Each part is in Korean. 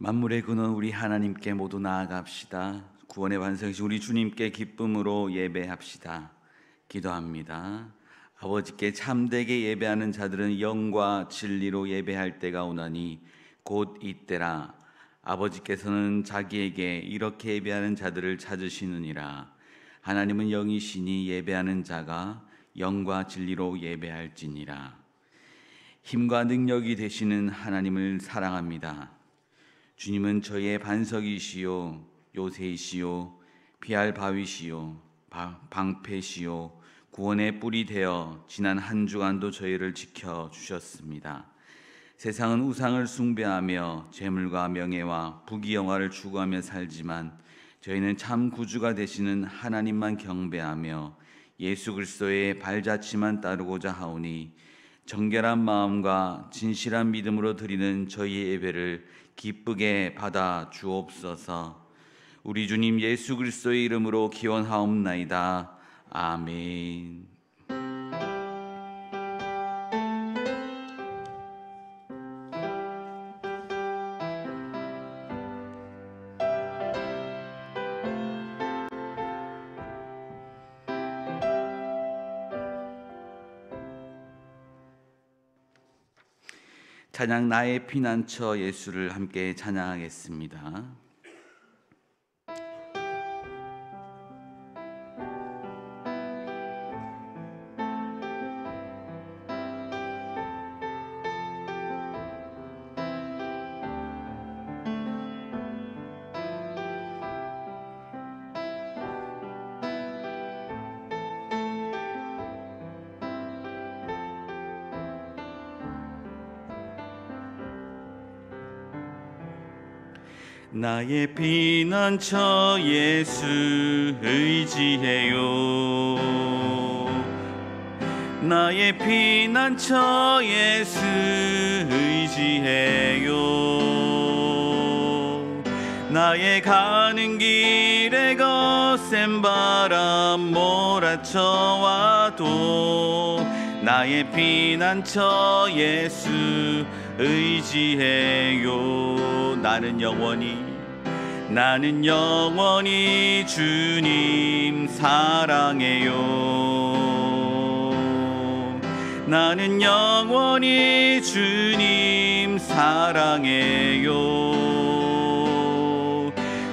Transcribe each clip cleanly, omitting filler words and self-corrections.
만물의 근원 우리 하나님께 모두 나아갑시다. 구원의 완성이신 우리 주님께 기쁨으로 예배합시다. 기도합니다. 아버지께 참되게 예배하는 자들은 영과 진리로 예배할 때가 오나니 곧 이때라. 아버지께서는 자기에게 이렇게 예배하는 자들을 찾으시느니라. 하나님은 영이시니 예배하는 자가 영과 진리로 예배할지니라. 힘과 능력이 되시는 하나님을 사랑합니다. 주님은 저의 반석이시요 요새이시요 피할 바위시요 방패시요 구원의 뿔이 되어 지난 한 주간도 저희를 지켜주셨습니다. 세상은 우상을 숭배하며 재물과 명예와 부귀영화를 추구하며 살지만 저희는 참 구주가 되시는 하나님만 경배하며 예수 그리스도의 발자취만 따르고자 하오니 정결한 마음과 진실한 믿음으로 드리는 저희의 예배를 기쁘게 받아 주옵소서. 우리 주님 예수 그리스도의 이름으로 기원하옵나이다. 아멘. 찬양 나의 피난처 예수를 함께 찬양하겠습니다. 나의 피난처 예수 의지해요. 나의 피난처 예수 의지해요. 나의 가는 길에 거센 바람 몰아쳐와도 나의 피난처 예수 의지해요. 나는 영원히 주님 사랑해요. 나는 영원히 주님 사랑해요.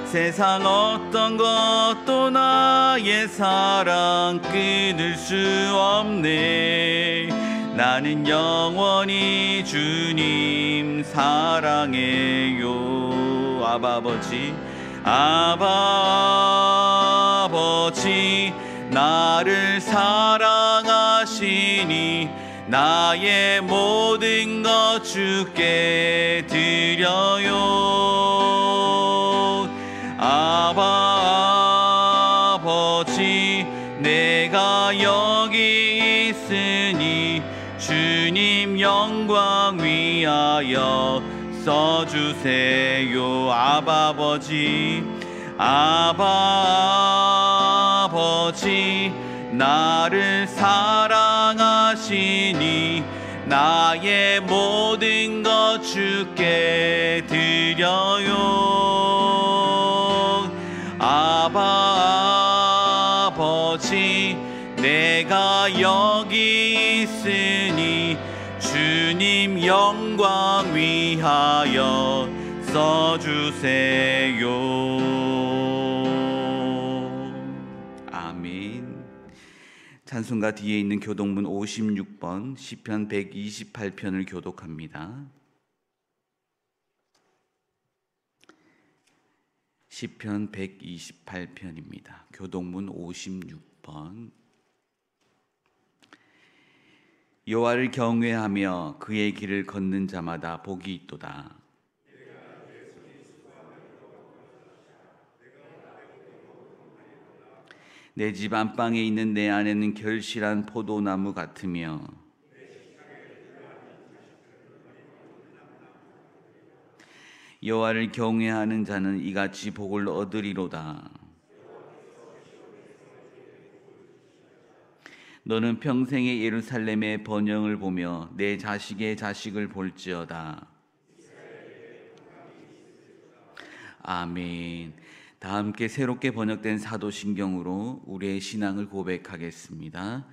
세상 어떤 것도 나의 사랑 끊을 수 없네. 나는 영원히 주님 사랑해요. 아바 아버지 나를 사랑하시니 나의 모든 것 주께 드려요. 아바 아버지 내가 여기 있으니 주님 영광 위하여 써주세요. 아바 아버지 나를 사랑하시니 나의 모든 것 주께 드려요. 아바 아버지 내가 여기 있으니 주님 영광 위하여 써주세요. 아멘. 찬송가 뒤에 있는 교독문 56번 시편 128편을 교독합니다. 시편 128편입니다. 교독문 56번. 여호와를 경외하며 그의 길을 걷는 자마다 복이 있도다. 내 집 안방에 있는 내 안에는 결실한 포도나무 같으며 여호와를 경외하는 자는 이같이 복을 얻으리로다. 너는 평생의 예루살렘의 번영을 보며 내 자식의 자식을 볼지어다. 아멘. 다 함께 새롭게 번역된 사도신경으로 우리의 신앙을 고백하겠습니다.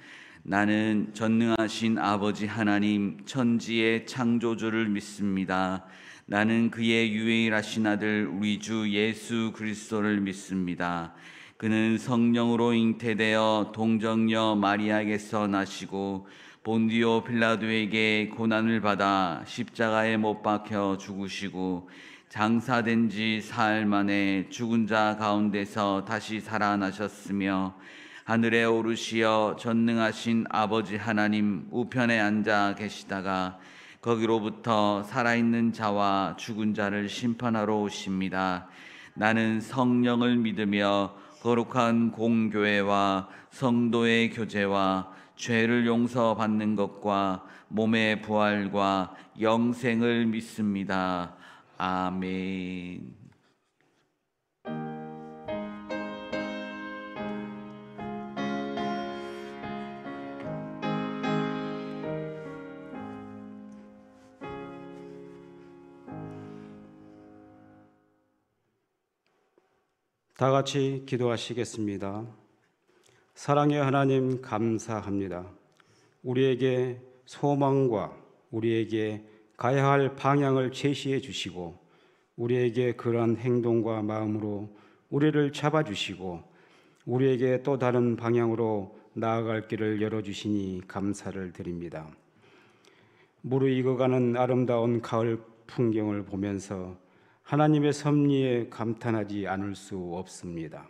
나는 전능하신 아버지 하나님 천지의 창조주를 믿습니다. 나는 그의 유일하신 아들 우리 주 예수 그리스도를 믿습니다. 그는 성령으로 잉태되어 동정녀 마리아에게서 나시고 본디오 빌라도에게 고난을 받아 십자가에 못 박혀 죽으시고 장사된 지 사흘 만에 죽은 자 가운데서 다시 살아나셨으며 하늘에 오르시어 전능하신 아버지 하나님 우편에 앉아 계시다가 거기로부터 살아있는 자와 죽은 자를 심판하러 오십니다. 나는 성령을 믿으며 거룩한 공교회와 성도의 교제와 죄를 용서받는 것과 몸의 부활과 영생을 믿습니다. 아멘. 다 같이 기도하시겠습니다. 사랑의 하나님 감사합니다. 우리에게 소망과 우리에게 가야 할 방향을 제시해 주시고 우리에게 그러한 행동과 마음으로 우리를 잡아주시고 우리에게 또 다른 방향으로 나아갈 길을 열어주시니 감사를 드립니다. 무르익어가는 아름다운 가을 풍경을 보면서 하나님의 섭리에 감탄하지 않을 수 없습니다.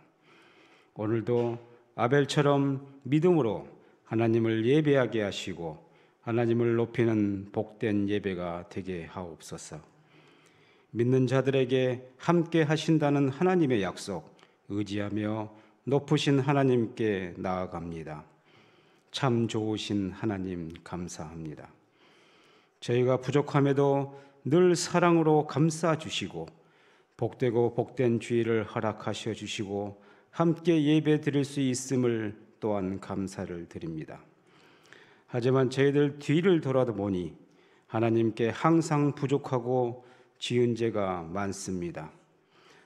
오늘도 아벨처럼 믿음으로 하나님을 예배하게 하시고 하나님을 높이는 복된 예배가 되게 하옵소서. 믿는 자들에게 함께 하신다는 하나님의 약속 의지하며 높으신 하나님께 나아갑니다. 참 좋으신 하나님 감사합니다. 저희가 부족함에도 늘 사랑으로 감싸 주시고 복되고 복된 주일을 허락하셔 주시고 함께 예배 드릴 수 있음을 또한 감사를 드립니다. 하지만 저희들 뒤를 돌아도 보니 하나님께 항상 부족하고 지은 죄가 많습니다.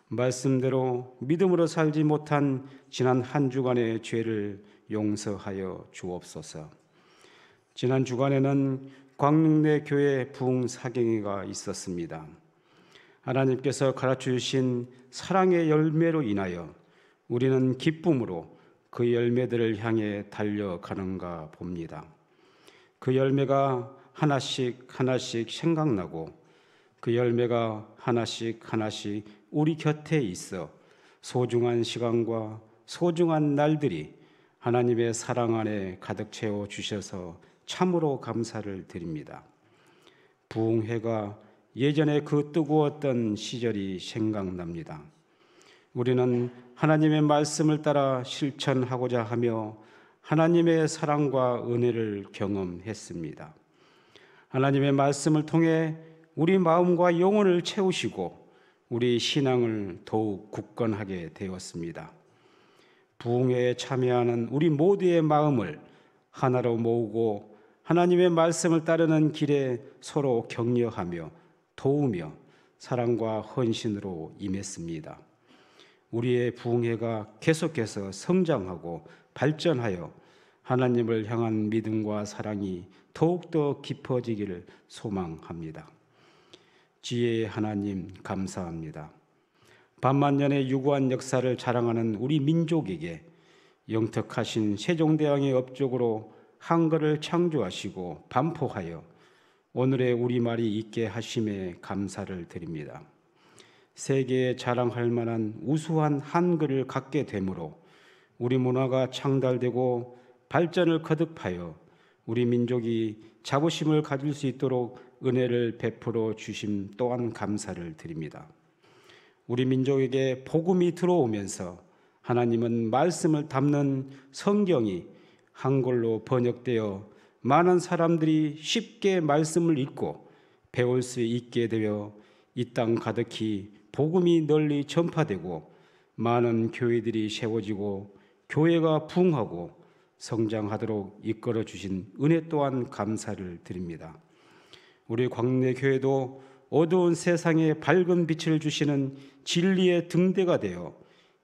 말씀대로 믿음으로 살지 못한 지난 한 주간의 죄를 용서하여 주옵소서. 지난 주간에는 광릉내 교회 부흥사경회가 있었습니다. 하나님께서 가르쳐 주신 사랑의 열매로 인하여 우리는 기쁨으로 그 열매들을 향해 달려가는가 봅니다. 그 열매가 하나씩 하나씩 생각나고 그 열매가 하나씩 하나씩 우리 곁에 있어 소중한 시간과 소중한 날들이 하나님의 사랑 안에 가득 채워 주셔서 참으로 감사를 드립니다. 부흥회가 예전에 그 뜨거웠던 시절이 생각납니다. 우리는 하나님의 말씀을 따라 실천하고자 하며 하나님의 사랑과 은혜를 경험했습니다. 하나님의 말씀을 통해 우리 마음과 영혼을 채우시고 우리 신앙을 더욱 굳건하게 되었습니다. 부흥회에 참여하는 우리 모두의 마음을 하나로 모으고 하나님의 말씀을 따르는 길에 서로 격려하며 도우며 사랑과 헌신으로 임했습니다. 우리의 부흥회가 계속해서 성장하고 발전하여 하나님을 향한 믿음과 사랑이 더욱더 깊어지기를 소망합니다. 지혜의 하나님 감사합니다. 반만년의 유구한 역사를 자랑하는 우리 민족에게 영특하신 세종대왕의 업적으로 한글을 창조하시고 반포하여 오늘의 우리말이 있게 하심에 감사를 드립니다. 세계에 자랑할 만한 우수한 한글을 갖게 되므로 우리 문화가 창달되고 발전을 거듭하여 우리 민족이 자부심을 가질 수 있도록 은혜를 베풀어 주심 또한 감사를 드립니다. 우리 민족에게 복음이 들어오면서 하나님은 말씀을 담는 성경이 한글로 번역되어 많은 사람들이 쉽게 말씀을 읽고 배울 수 있게 되어 이 땅 가득히 복음이 널리 전파되고 많은 교회들이 세워지고 교회가 부흥하고 성장하도록 이끌어 주신 은혜 또한 감사를 드립니다. 우리 광내교회도 어두운 세상에 밝은 빛을 주시는 진리의 등대가 되어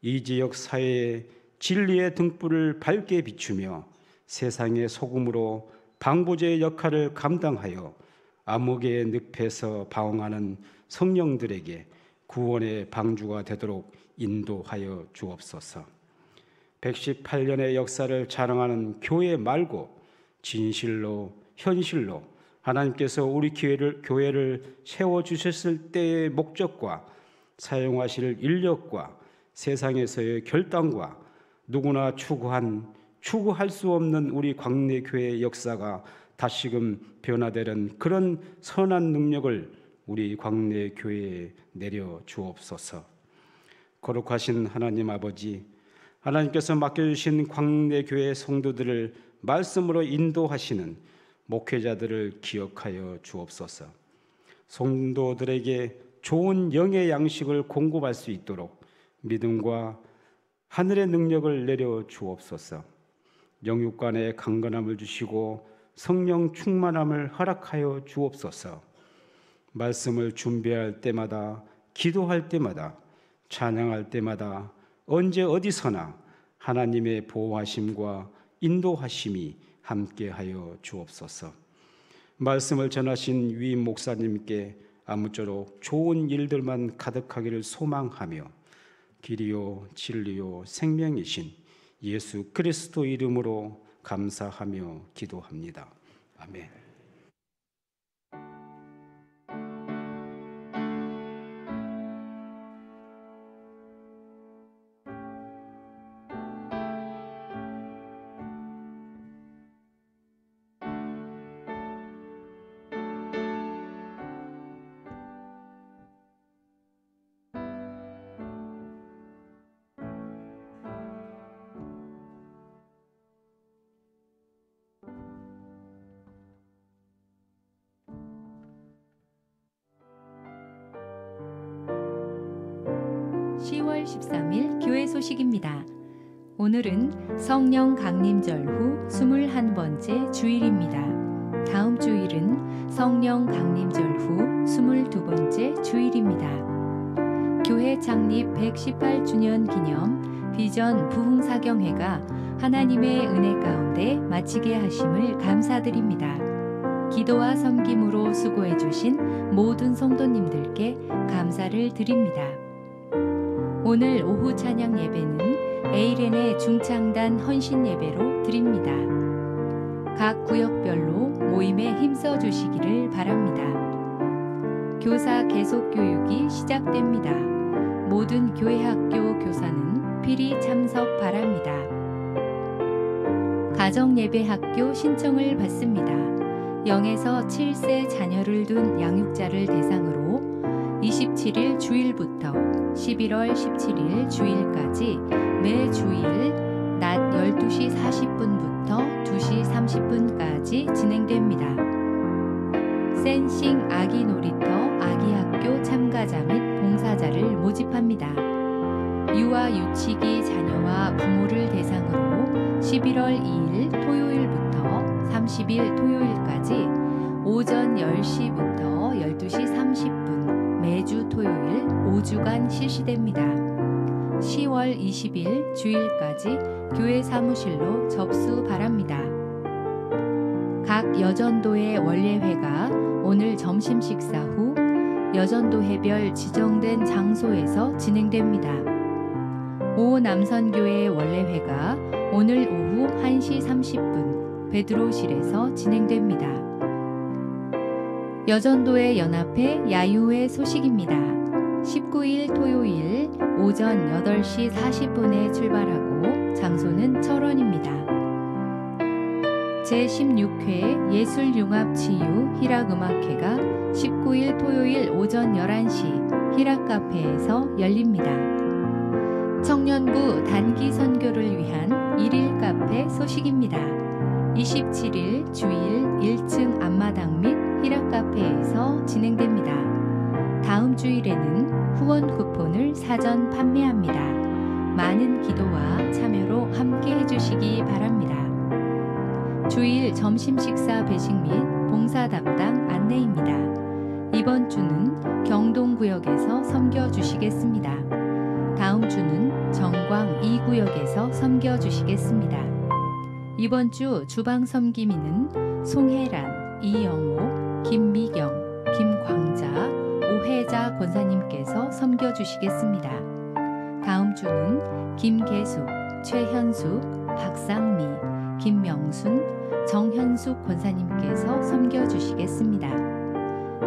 이 지역 사회에 진리의 등불을 밝게 비추며 세상의 소금으로 방부제의 역할을 감당하여 암흑의 늪에서 방황하는 성령들에게 구원의 방주가 되도록 인도하여 주옵소서. 118년의 역사를 자랑하는 교회 말고 진실로 현실로 하나님께서 우리 교회를 세워주셨을 때의 목적과 사용하실 인력과 세상에서의 결단과 누구나 추구할 수 없는 우리 광내교회의 역사가 다시금 변화되는 그런 선한 능력을 우리 광내교회에 내려 주옵소서. 거룩하신 하나님 아버지, 하나님께서 맡겨주신 광내교회 성도들을 말씀으로 인도하시는 목회자들을 기억하여 주옵소서. 성도들에게 좋은 영의 양식을 공급할 수 있도록 믿음과 하늘의 능력을 내려 주옵소서. 영육간의 강건함을 주시고 성령 충만함을 허락하여 주옵소서. 말씀을 준비할 때마다, 기도할 때마다, 찬양할 때마다, 언제 어디서나 하나님의 보호하심과 인도하심이 함께하여 주옵소서. 말씀을 전하신 위임 목사님께 아무쪼록 좋은 일들만 가득하기를 소망하며 길이요 진리요 생명이신 예수 그리스도 이름으로 감사하며 기도합니다. 아멘. (10월 13일) 교회 소식입니다. 오늘은 성령 강림절 후 21번째 주일입니다. 다음 주일은 성령 강림절 후 22번째 주일입니다. 교회 창립 118주년 기념 비전 부흥사경회가 하나님의 은혜 가운데 마치게 하심을 감사드립니다. 기도와 섬김으로 수고해 주신 모든 성도님들께 감사를 드립니다. 오늘 오후 찬양 예배는 에이렌의 중창단 헌신 예배로 드립니다. 각 구역별로 모임에 힘써 주시기를 바랍니다. 교사 계속 교육이 시작됩니다. 모든 교회 학교 교사는 필히 참석 바랍니다. 가정 예배 학교 신청을 받습니다. 0에서 7세 자녀를 둔 양육자를 대상으로 27일 주일부터 11월 17일 주일까지 매 주일 낮 12시 40분부터 2시 30분까지 진행됩니다. 센싱 아기 놀이터 아기 학교 참가자 및 봉사자를 모집합니다. 유아 유치기 자녀와 부모를 대상으로 11월 2일 토요일부터 30일 토요일까지 오전 10시부터 12시 30분 매주 토요일 5주간 실시됩니다. 10월 20일 주일까지 교회 사무실로 접수 바랍니다. 각 여전도의 원례회가 오늘 점심 식사 후 여전도 해별 지정된 장소에서 진행됩니다. 오 남선교회 원례회가 오늘 오후 1시 30분 베드로실에서 진행됩니다. 여전도의 연합회 야유회 소식입니다. 19일 토요일 오전 8시 40분에 출발하고 장소는 철원입니다. 제16회 예술융합치유 희락음악회가 19일 토요일 오전 11시 희락카페에서 열립니다. 청년부 단기 선교를 위한 1일 카페 소식입니다. 27일 주일 1층 앞마당 및 희락카페에서 진행됩니다. 다음 주일에는 후원 쿠폰을 사전 판매합니다. 많은 기도와 참여로 함께 해주시기 바랍니다. 주일 점심 식사 배식 및 봉사 담당 안내입니다. 이번 주는 경동구역에서 섬겨주시겠습니다. 다음 주는 정광 2구역에서 섬겨주시겠습니다. 이번 주 주방 섬김인은 송혜란, 이영호, 김미경, 김광자, 오혜자 권사님께서 섬겨주시겠습니다. 다음 주는 김계숙, 최현숙, 박상미, 김명순, 정현숙 권사님께서 섬겨주시겠습니다.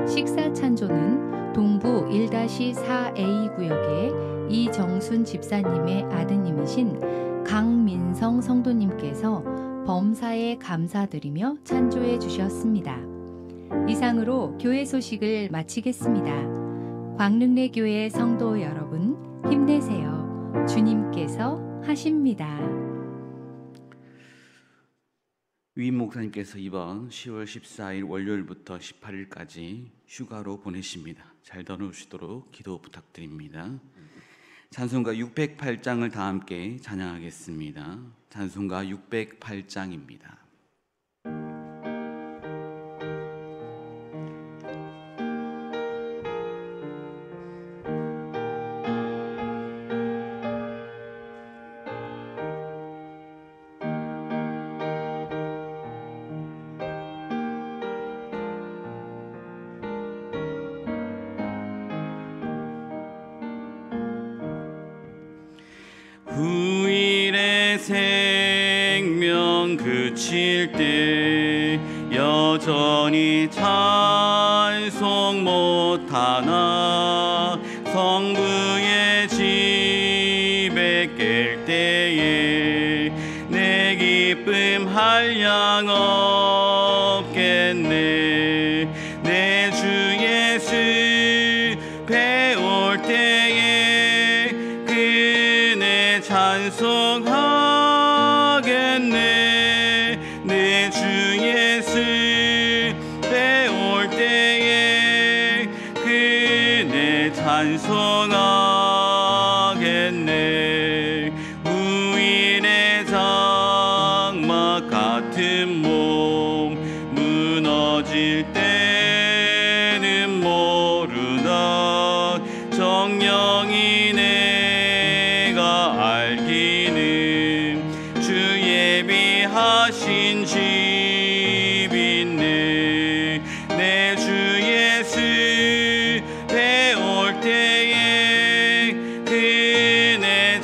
식사 찬조는 동부 1-4A 구역의 이정순 집사님의 아드님이신 강민성 성도님께서 범사에 감사드리며 찬조해 주셨습니다. 이상으로 교회 소식을 마치겠습니다. 광릉내교회 성도 여러분, 힘내세요. 주님께서 하십니다. 위임 목사님께서 이번 10월 14일 월요일부터 18일까지 휴가로 보내십니다. 잘 다녀오시도록 기도 부탁드립니다. 찬송가 608장을 다 함께 찬양하겠습니다. 찬송가 608장입니다. 후일의 생명 그칠 때 여전히 찬송 못하나 성부의 집에 깰 때에 내 기쁨 한량 없겠네. 내 주 예수 배울 때에 그네 찬송하겠네. 내 주 예수 배울 때에 그네 찬송하겠네. 무인의 장막 같은 몸 무너질 때는 모르나 정령이 내가 알기는 주 예비하신 집 있네. 내 주 예수 배울 때에 그네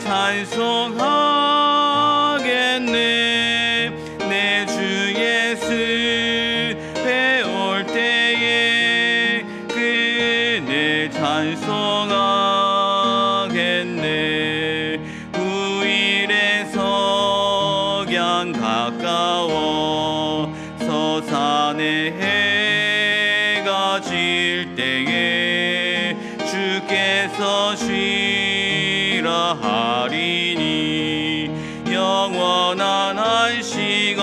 찬송하겠네. 내 주 예수 배울 때에 그네 찬송하겠네. 후일의 석양 가까워 서산의 해가 질 때에 주께서 쉬라 하리니 영원한 안식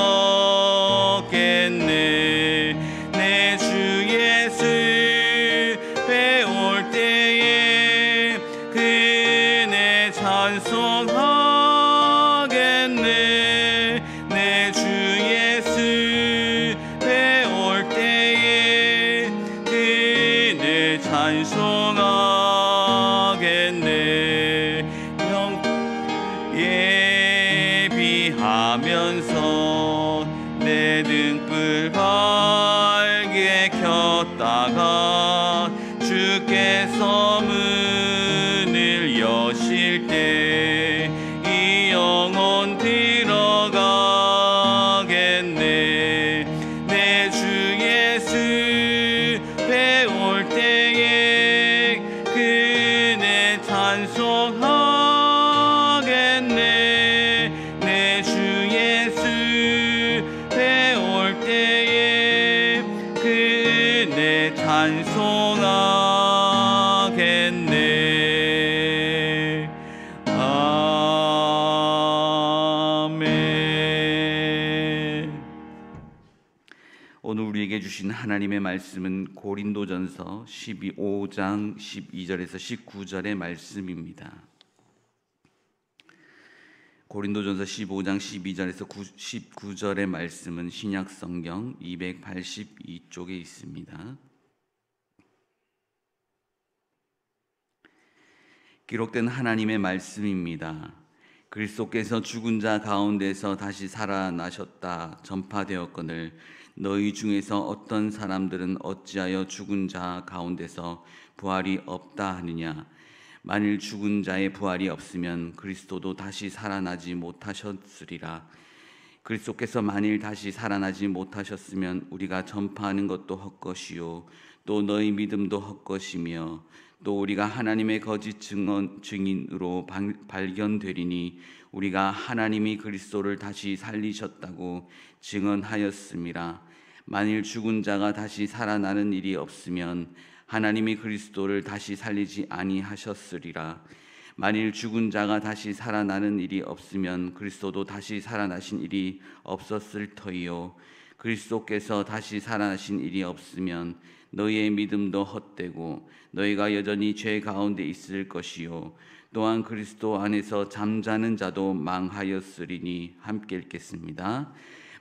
얻겠네. 내 주 예수 배울 때에 그네 찬송하겠네. 내 주 예수 배울 때에 그네 찬송하겠네. 예비하면서 내 등불 밝게 켰다가 주께서 문을 여실 때 이 영혼 들어가겠네. 내 주 예수 배울 때에 그네 찬송하겠네. 내 주 예수 배울 때에 그네 찬송하겠네. 아멘. 오늘 우리에게 주신 하나님의 말씀은 고린도전서 5장 12절에서 19절의 말씀입니다. 고린도전서 15장 12절에서 19절의 말씀은 신약성경 282쪽에 있습니다. 기록된 하나님의 말씀입니다. 그리스도께서 죽은 자 가운데서 다시 살아나셨다 전파되었거늘 너희 중에서 어떤 사람들은 어찌하여 죽은 자 가운데서 부활이 없다 하느냐. 만일 죽은 자의 부활이 없으면 그리스도도 다시 살아나지 못하셨으리라. 그리스도께서 만일 다시 살아나지 못하셨으면 우리가 전파하는 것도 헛것이요 또 너희 믿음도 헛것이며 또 우리가 하나님의 거짓 증인으로 발견되리니 우리가 하나님이 그리스도를 다시 살리셨다고 증언하였음이라. 만일 죽은 자가 다시 살아나는 일이 없으면 하나님이 그리스도를 다시 살리지 아니하셨으리라. 만일 죽은 자가 다시 살아나는 일이 없으면 그리스도도 다시 살아나신 일이 없었을 터이요 그리스도께서 다시 살아나신 일이 없으면 너희의 믿음도 헛되고 너희가 여전히 죄 가운데 있을 것이요 또한 그리스도 안에서 잠자는 자도 망하였으리니. 함께 읽겠습니다.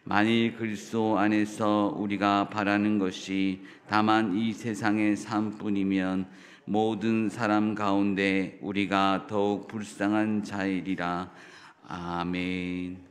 만일 그리스도 안에서 우리가 바라는 것이 다만 이 세상의 삶뿐이면 모든 사람 가운데 우리가 더욱 불쌍한 자이리라. 아멘.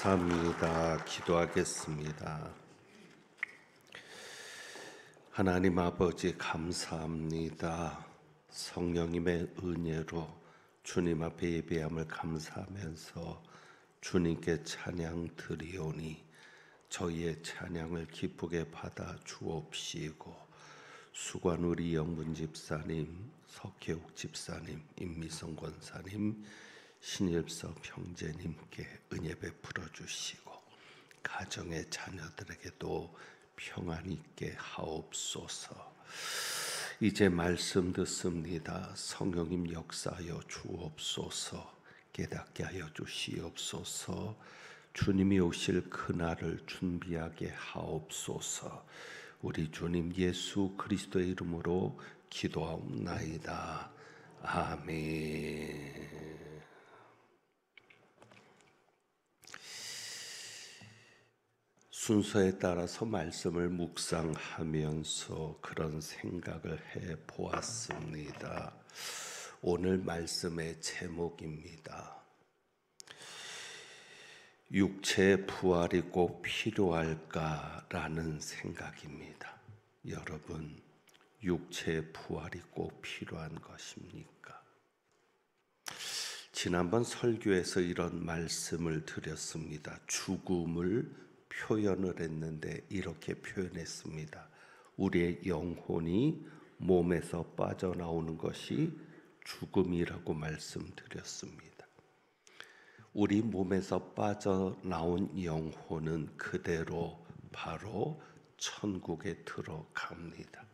감사합니다. 기도하겠습니다. 하나님 아버지 감사합니다. 성령님의 은혜로 주님 앞에 예배함을 감사하면서 주님께 찬양 드리오니 저희의 찬양을 기쁘게 받아 주옵시고 수관 우리 영분 집사님, 석혜옥 집사님, 임미성 권사님, 신일섭 형제님께 은혜 베풀어 주시고 가정의 자녀들에게도 평안 있게 하옵소서. 이제 말씀 듣습니다. 성령님 역사하여 주옵소서. 깨닫게 하여 주시옵소서. 주님이 오실 그날을 준비하게 하옵소서. 우리 주님 예수 그리스도의 이름으로 기도하옵나이다. 아멘. 순서에 따라서 말씀을 묵상하면서 그런 생각을 해 보았습니다. 오늘 말씀의 제목입니다. 육체의 부활이 꼭 필요할까라는 생각입니다. 여러분, 육체의 부활이 꼭 필요한 것입니까? 지난번 설교에서 이런 말씀을 드렸습니다. 죽음을 표현을 했는데 이렇게 표현했습니다. 우리의 영혼이 몸에서 빠져나오는 것이 죽음이라고 말씀드렸습니다. 우리 몸에서 빠져나온 영혼은 그대로 바로 천국에 들어갑니다.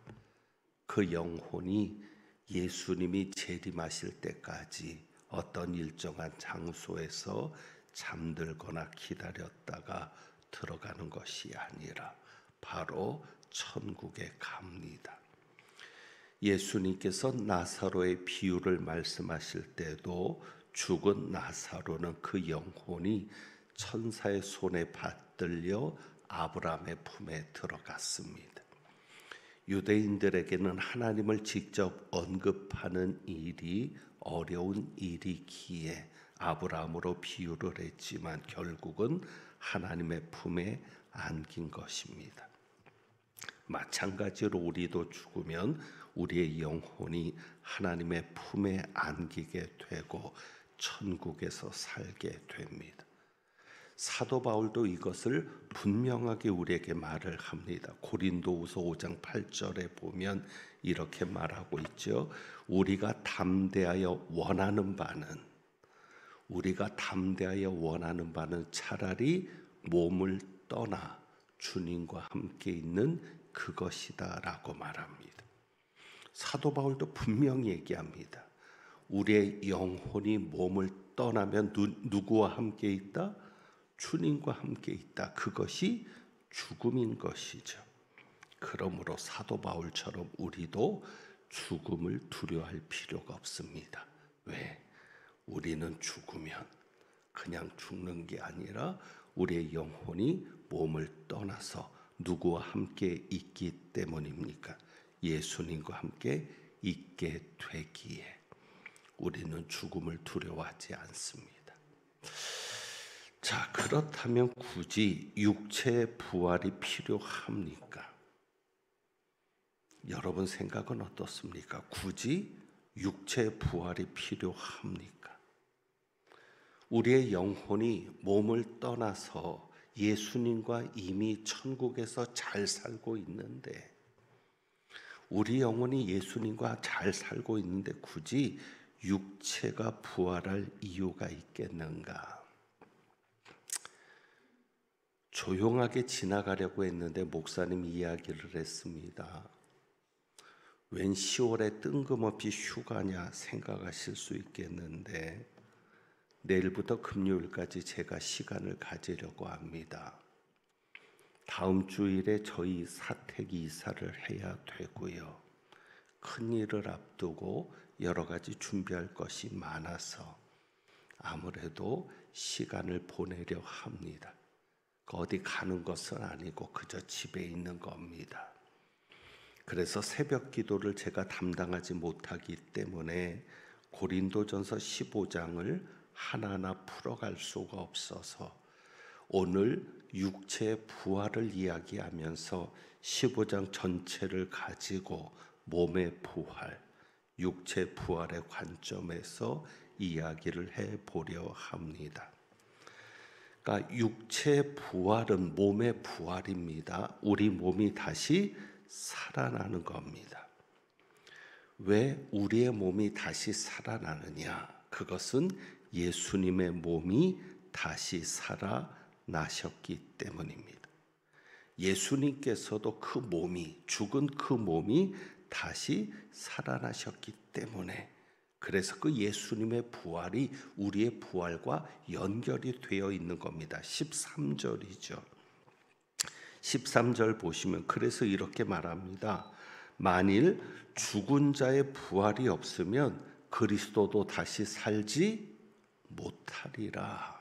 그 영혼이 예수님이 재림하실 때까지 어떤 일정한 장소에서 잠들거나 기다렸다가 들어가는 것이 아니라 바로 천국에 갑니다. 예수님께서 나사로의 비유를 말씀하실 때도 죽은 나사로는 그 영혼이 천사의 손에 받들려 아브라함의 품에 들어갔습니다. 유대인들에게는 하나님을 직접 언급하는 일이 어려운 일이기에 아브라함으로 비유를 했지만 결국은 하나님의 품에 안긴 것입니다. 마찬가지로 우리도 죽으면 우리의 영혼이 하나님의 품에 안기게 되고 천국에서 살게 됩니다. 사도 바울도 이것을 분명하게 우리에게 말을 합니다. 고린도후서 5장 8절에 보면 이렇게 말하고 있죠. 우리가 담대하여 원하는 바는 차라리 몸을 떠나 주님과 함께 있는 그것이다 라고 말합니다. 사도 바울도 분명히 얘기합니다. 우리의 영혼이 몸을 떠나면 누구와 함께 있다? 주님과 함께 있다. 그것이 죽음인 것이죠. 그러므로 사도 바울처럼 우리도 죽음을 두려워할 필요가 없습니다. 왜? 우리는 죽으면 그냥 죽는 게 아니라 우리의 영혼이 몸을 떠나서 누구와 함께 있기 때문입니까? 예수님과 함께 있게 되기에 우리는 죽음을 두려워하지 않습니다. 자, 그렇다면 굳이 육체의 부활이 필요합니까? 여러분 생각은 어떻습니까? 굳이 육체의 부활이 필요합니까? 우리의 영혼이 몸을 떠나서 예수님과 이미 천국에서 잘 살고 있는데, 우리 영혼이 예수님과 잘 살고 있는데 굳이 육체가 부활할 이유가 있겠는가? 조용하게 지나가려고 했는데 목사님이 이야기를 했습니다. 웬 10월에 뜬금없이 휴가냐 생각하실 수 있겠는데 내일부터 금요일까지 제가 시간을 가지려고 합니다. 다음 주일에 저희 사택 이사를 해야 되고요. 큰일을 앞두고 여러 가지 준비할 것이 많아서 아무래도 시간을 보내려 합니다. 어디 가는 것은 아니고 그저 집에 있는 겁니다. 그래서 새벽 기도를 제가 담당하지 못하기 때문에 고린도전서 15장을 하나하나 풀어갈 수가 없어서 오늘 육체의 부활을 이야기하면서 15장 전체를 가지고 몸의 부활, 육체 부활의 관점에서 이야기를 해보려 합니다. 그러니까 육체 부활은 몸의 부활입니다. 우리 몸이 다시 살아나는 겁니다. 왜 우리의 몸이 다시 살아나느냐? 그것은 예수님의 몸이 다시 살아나셨기 때문입니다. 예수님께서도 그 몸이, 죽은 그 몸이 다시 살아나셨기 때문에, 그래서 그 예수님의 부활이 우리의 부활과 연결이 되어 있는 겁니다. 13절이죠. 13절 보시면 그래서 이렇게 말합니다. 만일 죽은 자의 부활이 없으면 그리스도도 다시 살지 못하리라.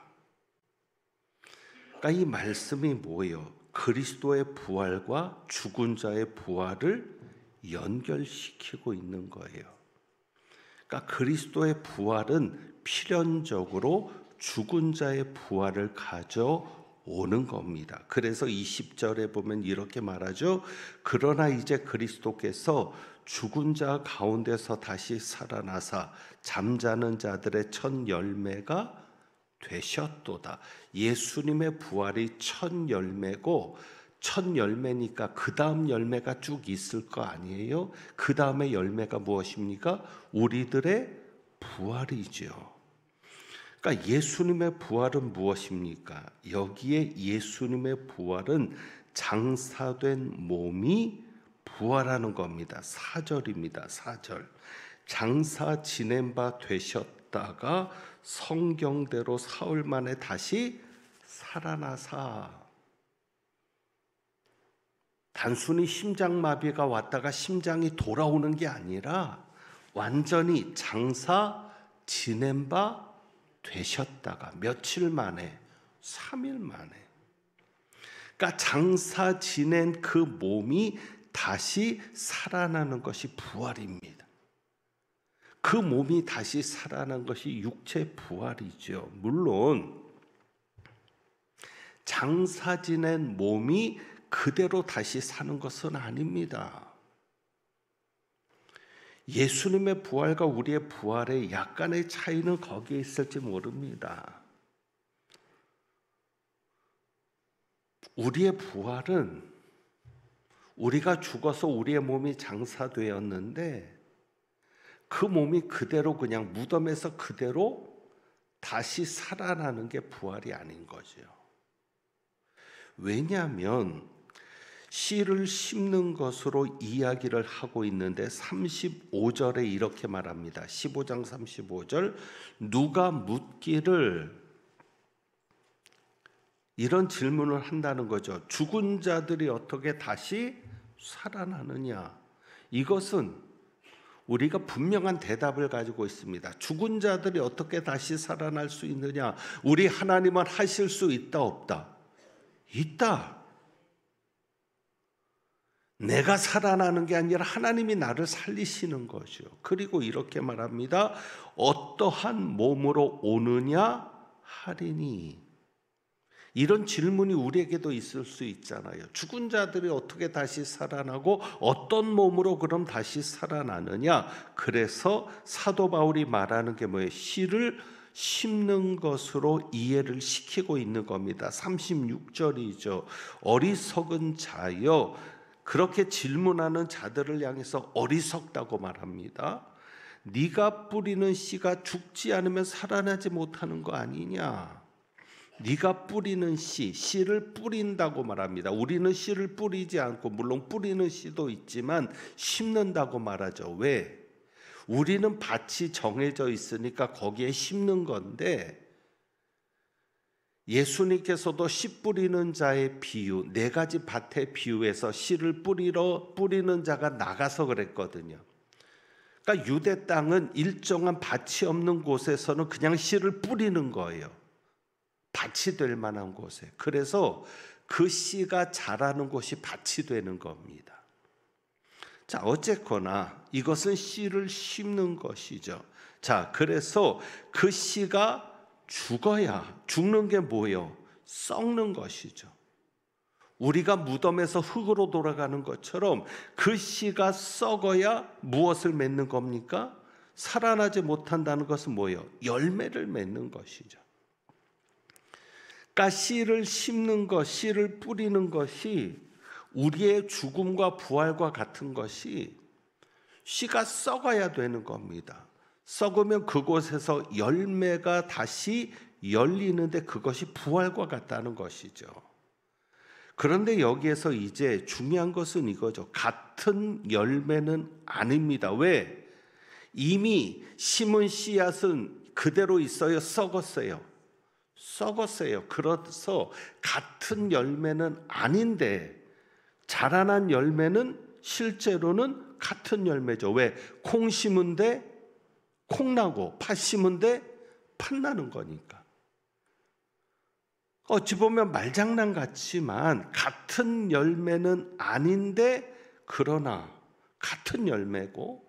그러니까 이 말씀이 뭐예요? 그리스도의 부활과 죽은 자의 부활을 연결시키고 있는 거예요. 그러니까 그리스도의 부활은 필연적으로 죽은 자의 부활을 가져오는 겁니다. 그래서 20절에 보면 이렇게 말하죠. 그러나 이제 그리스도께서 죽은 자 가운데서 다시 살아나사 잠자는 자들의 첫 열매가 되셨도다. 예수님의 부활이 첫 열매고, 첫 열매니까 그 다음 열매가 쭉 있을 거 아니에요? 그 다음에 열매가 무엇입니까? 우리들의 부활이죠. 그러니까 예수님의 부활은 무엇입니까? 여기에 예수님의 부활은 장사된 몸이 부활하는 겁니다. 4절입니다. 4절. 장사 지낸 바 되셨다가 성경대로 사흘 만에 다시 살아나사. 단순히 심장마비가 왔다가 심장이 돌아오는 게 아니라 완전히 장사 지낸 바 되셨다가 며칠 만에, 3일 만에. 그러니까 장사 지낸 그 몸이 다시 살아나는 것이 부활입니다. 그 몸이 다시 살아난 것이 육체 부활이죠. 물론 장사 지낸 몸이 그대로 다시 사는 것은 아닙니다. 예수님의 부활과 우리의 부활의 약간의 차이는 거기에 있을지 모릅니다. 우리의 부활은 우리가 죽어서 우리의 몸이 장사되었는데 그 몸이 그대로 그냥 무덤에서 그대로 다시 살아나는 게 부활이 아닌 거죠. 왜냐하면 씨를 심는 것으로 이야기를 하고 있는데 35절에 이렇게 말합니다. 15장 35절 누가 묻기를 이런 질문을 한다는 거죠. 죽은 자들이 어떻게 다시 살아나느냐? 이것은 우리가 분명한 대답을 가지고 있습니다. 죽은 자들이 어떻게 다시 살아날 수 있느냐? 우리 하나님은 하실 수 있다 없다? 있다. 내가 살아나는 게 아니라 하나님이 나를 살리시는 거죠. 그리고 이렇게 말합니다. 어떠한 몸으로 오느냐 하리니. 이런 질문이 우리에게도 있을 수 있잖아요. 죽은 자들이 어떻게 다시 살아나고 어떤 몸으로 그럼 다시 살아나느냐. 그래서 사도 바울이 말하는 게 뭐예요? 씨를 심는 것으로 이해를 시키고 있는 겁니다. 36절이죠. 어리석은 자여. 그렇게 질문하는 자들을 향해서 어리석다고 말합니다. 네가 뿌리는 씨가 죽지 않으면 살아나지 못하는 거 아니냐. 네가 뿌리는 씨를 뿌린다고 말합니다. 우리는 씨를 뿌리지 않고 물론 뿌리는 씨도 있지만 심는다고 말하죠. 왜? 우리는 밭이 정해져 있으니까 거기에 심는 건데 예수님께서도 씨 뿌리는 자의 비유, 4가지 밭의 비유에서 씨를 뿌리는 자가 나가서 그랬거든요. 그러니까 유대 땅은 일정한 밭이 없는 곳에서는 그냥 씨를 뿌리는 거예요. 밭이 될 만한 곳에. 그래서 그 씨가 자라는 곳이 밭이 되는 겁니다. 자, 어쨌거나 이것은 씨를 심는 것이죠. 자, 그래서 그 씨가 죽어야, 죽는 게 뭐예요? 썩는 것이죠. 우리가 무덤에서 흙으로 돌아가는 것처럼 그 씨가 썩어야 무엇을 맺는 겁니까? 살아나지 못한다는 것은 뭐예요? 열매를 맺는 것이죠. 그러니까 씨를 심는 것, 씨를 뿌리는 것이 우리의 죽음과 부활과 같은 것이 씨가 썩어야 되는 겁니다. 썩으면 그곳에서 열매가 다시 열리는데 그것이 부활과 같다는 것이죠. 그런데 여기에서 이제 중요한 것은 이거죠. 같은 열매는 아닙니다. 왜? 이미 심은 씨앗은 그대로 있어요? 썩었어요? 썩었어요. 그래서 같은 열매는 아닌데 자라난 열매는 실제로는 같은 열매죠. 왜? 콩 심은데 콩 나고 팥 심은데 팥 나는 거니까. 어찌 보면 말장난 같지만 같은 열매는 아닌데 그러나 같은 열매고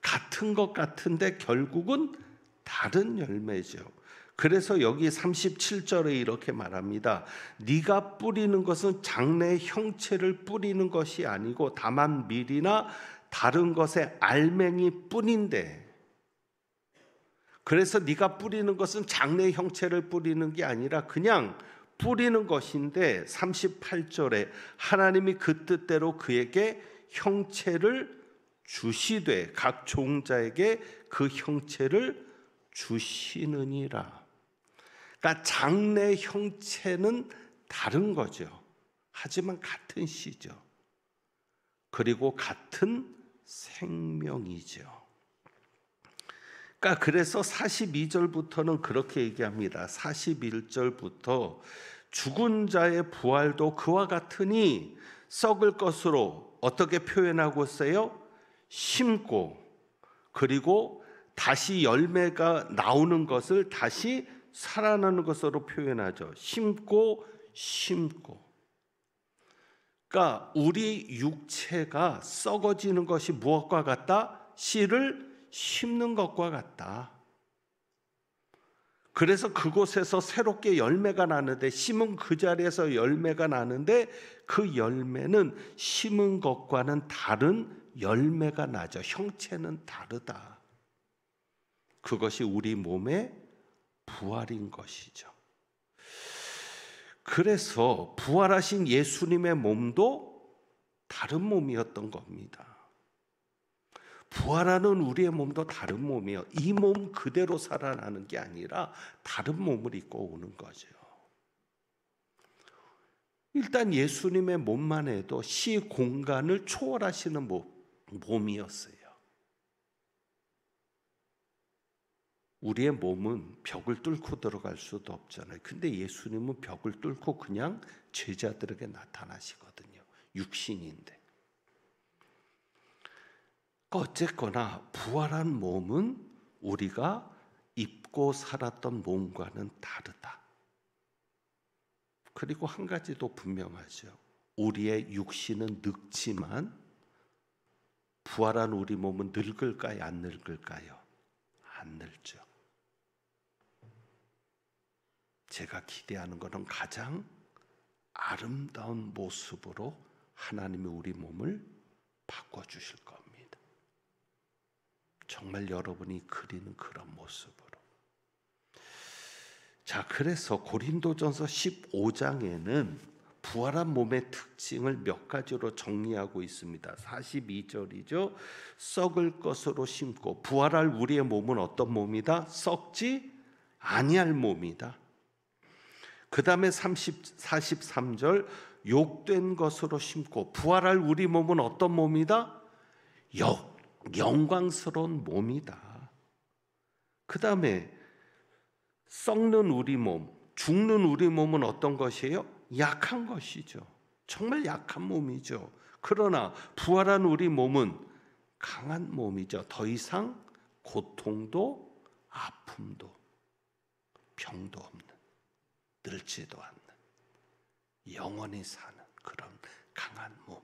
같은 것 같은데 결국은 다른 열매죠. 그래서 여기 37절에 이렇게 말합니다. 네가 뿌리는 것은 장래의 형체를 뿌리는 것이 아니고 다만 밀이나 다른 것의 알맹이 뿐인데, 그래서 네가 뿌리는 것은 장래의 형체를 뿌리는 게 아니라 그냥 뿌리는 것인데 38절에 하나님이 그 뜻대로 그에게 형체를 주시되 각 종자에게 그 형체를 주시느니라. 그러니까 장래 형체는 다른 거죠. 하지만 같은 씨죠. 그리고 같은 생명이죠. 그러니까 그래서 42절부터는 그렇게 얘기합니다. 41절부터 죽은 자의 부활도 그와 같으니 썩을 것으로 어떻게 표현하고 있어요? 심고, 그리고 다시 열매가 나오는 것을 다시 살아나는 것으로 표현하죠. 심고. 그러니까 우리 육체가 썩어지는 것이 무엇과 같다? 씨를 심는 것과 같다. 그래서 그곳에서 새롭게 열매가 나는데, 심은 그 자리에서 열매가 나는데 그 열매는 심은 것과는 다른 열매가 나죠. 형체는 다르다. 그것이 우리 몸의 부활인 것이죠. 그래서 부활하신 예수님의 몸도 다른 몸이었던 겁니다. 부활하는 우리의 몸도 다른 몸이에요. 이 몸 그대로 살아나는 게 아니라 다른 몸을 입고 오는 거죠. 일단 예수님의 몸만 해도 시 공간을 초월하시는 몸이었어요. 우리의 몸은 벽을 뚫고 들어갈 수도 없잖아요. 근데 예수님은 벽을 뚫고 그냥 제자들에게 나타나시거든요. 육신인데. 어쨌거나 부활한 몸은 우리가 입고 살았던 몸과는 다르다. 그리고 한 가지도 분명하죠. 우리의 육신은 늙지만 부활한 우리 몸은 늙을까요? 안 늙을까요? 안 늙죠. 제가 기대하는 것은 가장 아름다운 모습으로 하나님이 우리 몸을 바꿔주실 겁니다. 정말 여러분이 그리는 그런 모습으로. 자, 그래서 고린도전서 15장에는 부활한 몸의 특징을 몇 가지로 정리하고 있습니다. 42절이죠. 썩을 것으로 심고, 부활할 우리의 몸은 어떤 몸이다? 썩지 아니할 몸이다. 그 다음에 43절, 욕된 것으로 심고, 부활할 우리 몸은 어떤 몸이다? 영광스러운 몸이다. 그 다음에 썩는 우리 몸, 죽는 우리 몸은 어떤 것이에요? 약한 것이죠. 정말 약한 몸이죠. 그러나 부활한 우리 몸은 강한 몸이죠. 더 이상 고통도 아픔도 병도 없는, 늙지도 않는, 영원히 사는 그런 강한 몸,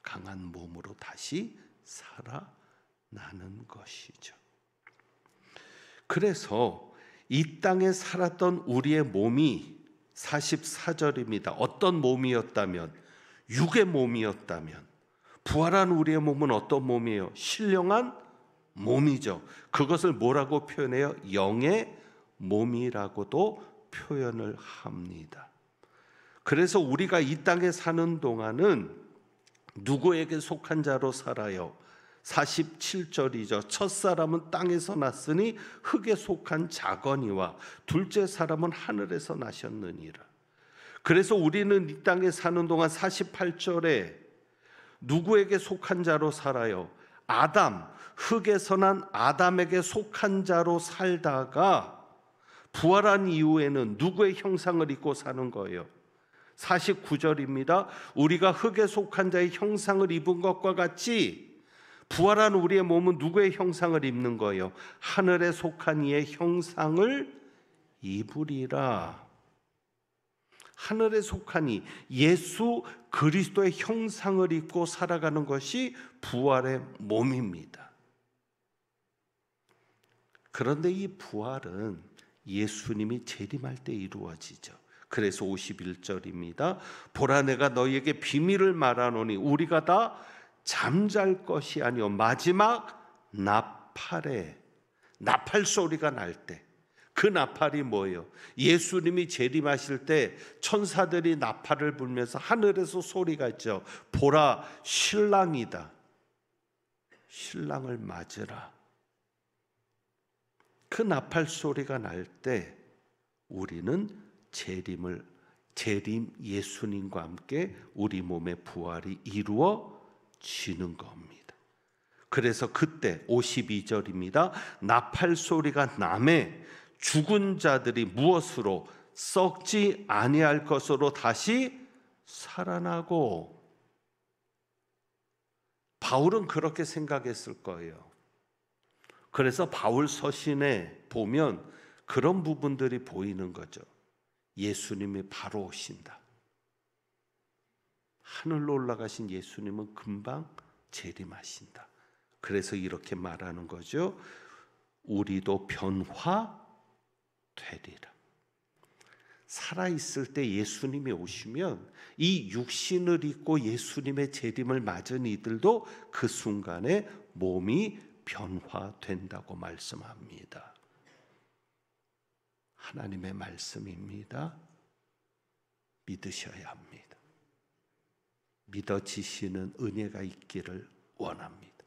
강한 몸으로 다시 살아나는 것이죠. 그래서 이 땅에 살았던 우리의 몸이 44절입니다. 어떤 몸이었다면, 육의 몸이었다면, 부활한 우리의 몸은 어떤 몸이에요? 신령한 몸이죠. 그것을 뭐라고 표현해요? 영의 몸이라고도 표현을 합니다. 그래서 우리가 이 땅에 사는 동안은 누구에게 속한 자로 살아요? 47절이죠. 첫사람은 땅에서 났으니 흙에 속한 자거니와 둘째 사람은 하늘에서 나셨느니라. 그래서 우리는 이 땅에 사는 동안 48절에 누구에게 속한 자로 살아요? 아담, 흙에서 난 아담에게 속한 자로 살다가 부활한 이후에는 누구의 형상을 입고 사는 거예요? 49절입니다. 우리가 흙에 속한 자의 형상을 입은 것과 같이 부활한 우리의 몸은 누구의 형상을 입는 거예요? 하늘에 속한 이의 형상을 입으리라. 하늘에 속한 이 예수 그리스도의 형상을 입고 살아가는 것이 부활의 몸입니다. 그런데 이 부활은 예수님이 재림할 때 이루어지죠. 그래서 51절입니다. 보라 내가 너희에게 비밀을 말하노니 우리가 다 잠잘 것이 아니요 마지막 나팔에 나팔 소리가 날 때, 그 나팔이 뭐예요? 예수님이 재림하실 때 천사들이 나팔을 불면서 하늘에서 소리가 있죠. 보라 신랑이다. 신랑을 맞으라. 그 나팔 소리가 날 때 우리는 재림 예수님과 함께 우리 몸의 부활이 이루어지는 겁니다. 그래서 그때 52절입니다. 나팔 소리가 나매 죽은 자들이 무엇으로 썩지 아니할 것으로 다시 살아나고. 바울은 그렇게 생각했을 거예요. 그래서 바울 서신에 보면 그런 부분들이 보이는 거죠. 예수님이 바로 오신다. 하늘로 올라가신 예수님은 금방 재림하신다. 그래서 이렇게 말하는 거죠. 우리도 변화되리라. 살아있을 때 예수님이 오시면 이 육신을 입고 예수님의 재림을 맞은 이들도 그 순간에 몸이 변화된다고 말씀합니다. 하나님의 말씀입니다. 믿으셔야 합니다. 믿어지시는 은혜가 있기를 원합니다.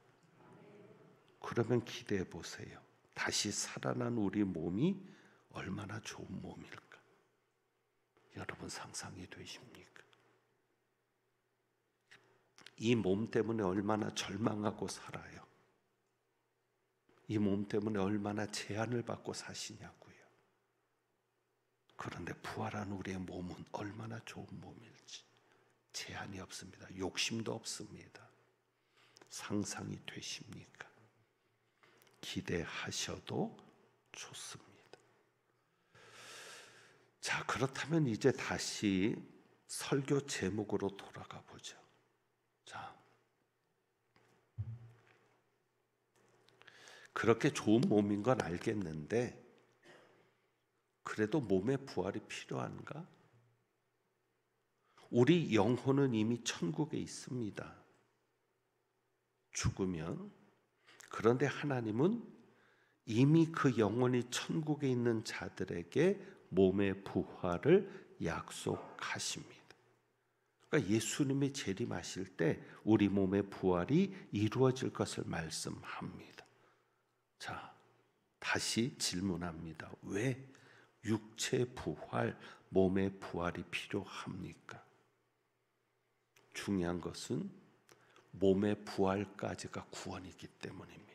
그러면 기대해 보세요. 다시 살아난 우리 몸이 얼마나 좋은 몸일까? 여러분 상상이 되십니까? 이 몸 때문에 얼마나 절망하고 살아요. 이 몸 때문에 얼마나 제한을 받고 사시냐고요. 그런데 부활한 우리의 몸은 얼마나 좋은 몸일지. 제한이 없습니다. 욕심도 없습니다. 상상이 되십니까? 기대하셔도 좋습니다. 자, 그렇다면 이제 다시 설교 제목으로 돌아가 보죠. 자, 그렇게 좋은 몸인 건 알겠는데 그래도 몸의 부활이 필요한가? 우리 영혼은 이미 천국에 있습니다. 죽으면. 그런데 하나님은 이미 그 영혼이 천국에 있는 자들에게 몸의 부활을 약속하십니다. 그러니까 예수님이 재림하실 때 우리 몸의 부활이 이루어질 것을 말씀합니다. 자, 다시 질문합니다. 왜 육체 부활, 몸의 부활이 필요합니까? 중요한 것은 몸의 부활까지가 구원이기 때문입니다.